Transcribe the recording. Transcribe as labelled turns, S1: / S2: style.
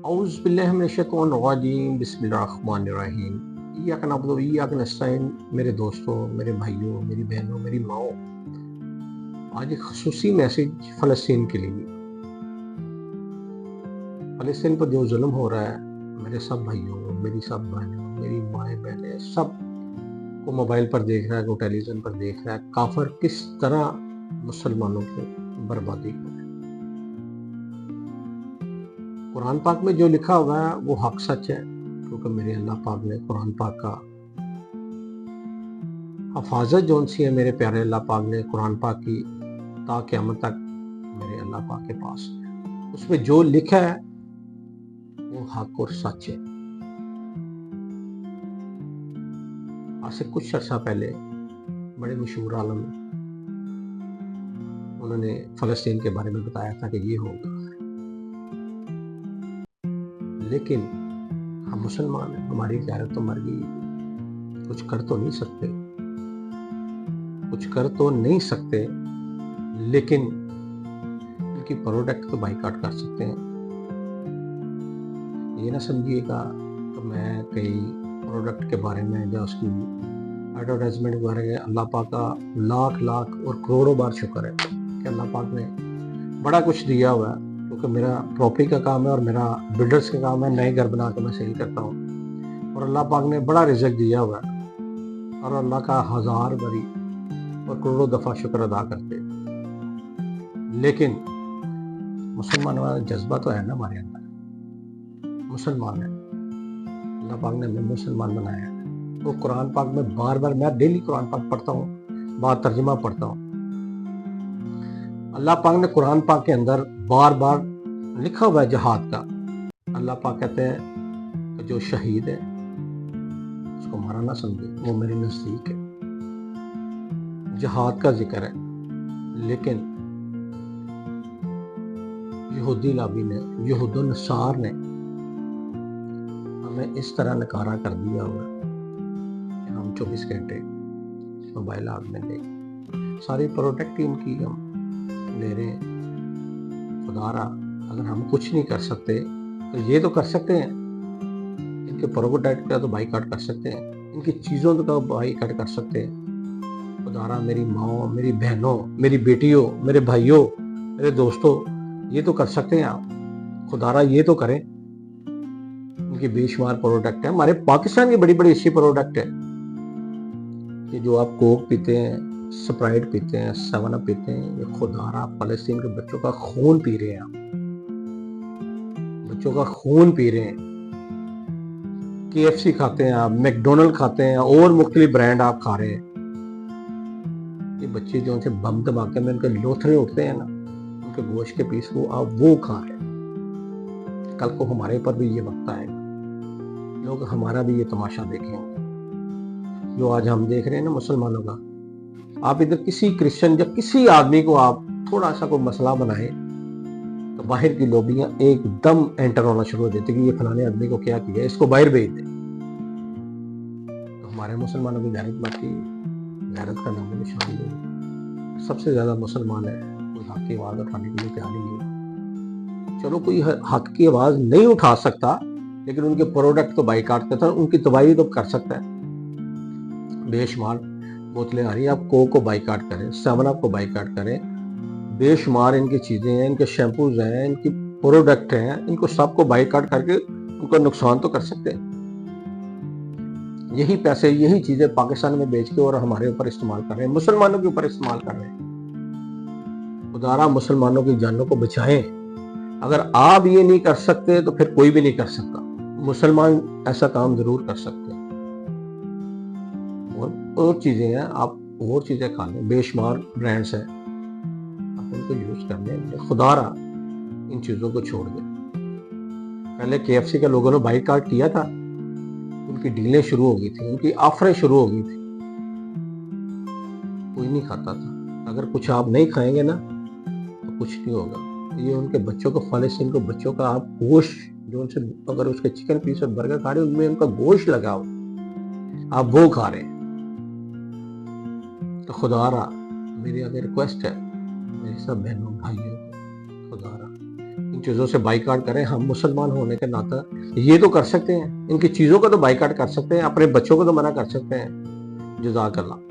S1: اعوذ باللہ من الشیطان الرجیم بسم اللہ الرحمن الرحیم ایاک نعبد و ایاک نستعین۔ میرے دوستوں، میرے بھائیوں، میری بہنوں، میری ماؤں، آج ایک خصوصی میسج فلسطین کے لیے۔ فلسطین پر جو ظلم ہو رہا ہے، میرے سب بھائیوں، میری سب بہنوں، میری مائیں بہنیں، سب کو موبائل پر دیکھ رہا ہے، کو ٹیلی ویژن پر دیکھ رہا ہے، کافر کس طرح مسلمانوں کو بربادی کر رہا ہے۔ قرآن پاک میں جو لکھا ہوا ہے وہ حق سچ ہے، کیونکہ میرے اللہ پاک نے قرآن پاک کا حفاظت جون سی ہے، میرے پیارے اللہ پاک نے قرآن پاک کی تا قیامت تک میرے اللہ پاک کے پاس ہے۔ اس میں جو لکھا ہے وہ حق اور سچ ہے۔ آج سے کچھ عرصہ پہلے بڑے مشہور عالم انہوں نے فلسطین کے بارے میں بتایا تھا کہ یہ ہوگا، لیکن ہم مسلمان ہیں، ہماری غیرت تو مر گئی، کچھ کر تو نہیں سکتے، لیکن ان کی پروڈکٹ تو بائیکاٹ کر سکتے ہیں۔ یہ نہ سمجھیے گا کہ میں کئی پروڈکٹ کے بارے میں یا اس کی ایڈورٹائزمنٹ کے بارے میں اللہ پاک کا لاکھ اور کروڑوں بار شکر ہے کہ اللہ پاک نے بڑا کچھ دیا ہوا ہے، کیونکہ میرا پراپرٹی کا کام ہے اور میرا بلڈرز کا کام ہے، نئے گھر بنا کے میں سیل کرتا ہوں، اور اللہ پاک نے بڑا رزق دیا ہوا ہے، اور اللہ کا ہزار باری اور کروڑوں دفعہ شکر ادا کرتے۔ لیکن مسلمان والا جذبہ تو ہے نا ہمارے اندر، مسلمان ہے، اللہ پاک نے ہمیں مسلمان بنایا ہے۔ وہ قرآن پاک میں بار میں ڈیلی قرآن پاک پڑھتا ہوں، بار ترجمہ پڑھتا ہوں۔ اللہ پاک نے قرآن پاک کے اندر بار لکھا ہوا ہے جہاد کا۔ اللہ پاک کہتے ہیں کہ جو شہید ہے اس کو مارا نہ سمجھے، وہ میرے نزدیک ہے۔ جہاد کا ذکر ہے، لیکن یہودی لابی نے، یہود و نصار نے ہمیں اس طرح نکارا کر دیا ہوا کہ ہم 24 گھنٹے موبائل ہاتھ میں لے، ساری پروڈکٹ ان کی ہم لے رہے ہیں۔ خدا را، اگر ہم کچھ نہیں کر سکتے تو یہ تو کر سکتے ہیں، ان کے پروڈکٹ کا تو بائیکاٹ کر سکتے ہیں، ان کی چیزوں کا بائیکاٹ کر سکتے ہیں۔ خدا را، میری ماؤں، میری بہنوں، میری بیٹیوں، میرے بھائیوں، میرے دوستوں، یہ تو کر سکتے ہیں آپ۔ خدا را یہ تو کریں۔ ان کی بے شمار پروڈکٹ ہیں، ہمارے پاکستان کی بڑی اچھی پروڈکٹ ہے کہ جو آپ کوک پیتے ہیں، سپرائٹ پیتے ہیں، 7 اپ پیتے ہیں، یہ خدا را فلسطین کے بچوں کا خون پی رہے ہیں آپ، بچوں کا خون پی رہے ہیں۔ KFC کھاتے ہیں آپ، میک ڈونلڈ کھاتے ہیں، اور مختلف برانڈ آپ کھا رہے ہیں۔ یہ بچے جو ان سے بم دھماکے میں ان کے لوتھڑے اٹھتے ہیں نا، ان کے گوشت کے پیس کو آپ وہ کھا رہے ہیں۔ کل کو ہمارے پر بھی یہ وقت آئے گا، لوگ ہمارا بھی یہ تماشا دیکھیں گے جو آج ہم دیکھ رہے ہیں نا مسلمانوں کا۔ آپ ادھر کسی کرسچن یا کسی آدمی کو آپ تھوڑا سا کوئی مسئلہ بنائیں تو باہر کی لوبیاں ایک دم انٹر ہونا شروع ہو جاتی کہ یہ فلانے آدمی کو کیا کیا، اس کو باہر بھیج دیں۔ تو ہمارے مسلمانوں کی غیرت باقی، غیرت کا نام نشان نہیں۔ سب سے زیادہ مسلمان ہے، کوئی حق کی آواز اٹھانے کے لیے تیار نہیں ہے۔ چلو کوئی حق کی آواز نہیں اٹھا سکتا، لیکن ان کے پروڈکٹ تو بائیکاٹ کرتا ہے، ان کی تباہی تو کر سکتا ہے۔ بے شمار بوتلیں آ رہی ہیں، آپ کوک کو بائیکاٹ کریں، 7 اپ کو بائیکاٹ کریں، بے شمار ان کی چیزیں ہیں، ان کے شیمپوز ہیں، ان کی پروڈکٹ ہیں، ان کو سب کو بائیکاٹ کر کے ان کو نقصان تو کر سکتے ہیں۔ یہی پیسے، یہی چیزیں پاکستان میں بیچ کے اور ہمارے اوپر استعمال کر رہے ہیں، مسلمانوں کے اوپر استعمال کر رہے ہیں۔ خدا را مسلمانوں کی جانوں کو بچائیں۔ اگر آپ یہ نہیں کر سکتے تو پھر کوئی بھی نہیں کر سکتا۔ مسلمان ایسا کام ضرور کر سکتے ہیں۔ اور چیزیں ہیں، آپ اور چیزیں کھا لیں، بے شمار برانڈس ہیں، آپ ان کو یوز کر لیں۔ خدا را ان چیزوں کو چھوڑ دیں۔ پہلے KFC کے لوگوں نے بائیکاٹ کیا تھا، ان کی ڈیلیں شروع ہو گئی تھی، ان کی آفریں شروع ہو گئی تھی، کوئی نہیں کھاتا تھا۔ اگر کچھ آپ نہیں کھائیں گے نا تو کچھ نہیں ہوگا۔ یہ ان کے بچوں کو، فلسطین کو بچوں کا آپ گوشت جو ان سے، اگر اس کے چکن پیس اور برگر کھا رہے ہیں، ان میں ان کا گوشت لگا ہو، آپ وہ کھا رہے ہیں۔ تو خدا را میری اگر ریکویسٹ ہے میری سب بہنوں بھائیوں، خدا را ان چیزوں سے بائیکاٹ کریں. ہم مسلمان ہونے کے ناطے یہ تو کر سکتے ہیں, ان کی چیزوں کو تو بائیکاٹ کر سکتے ہیں, اپنے بچوں کو تو منع کر سکتے ہیں. جزاک اللہ.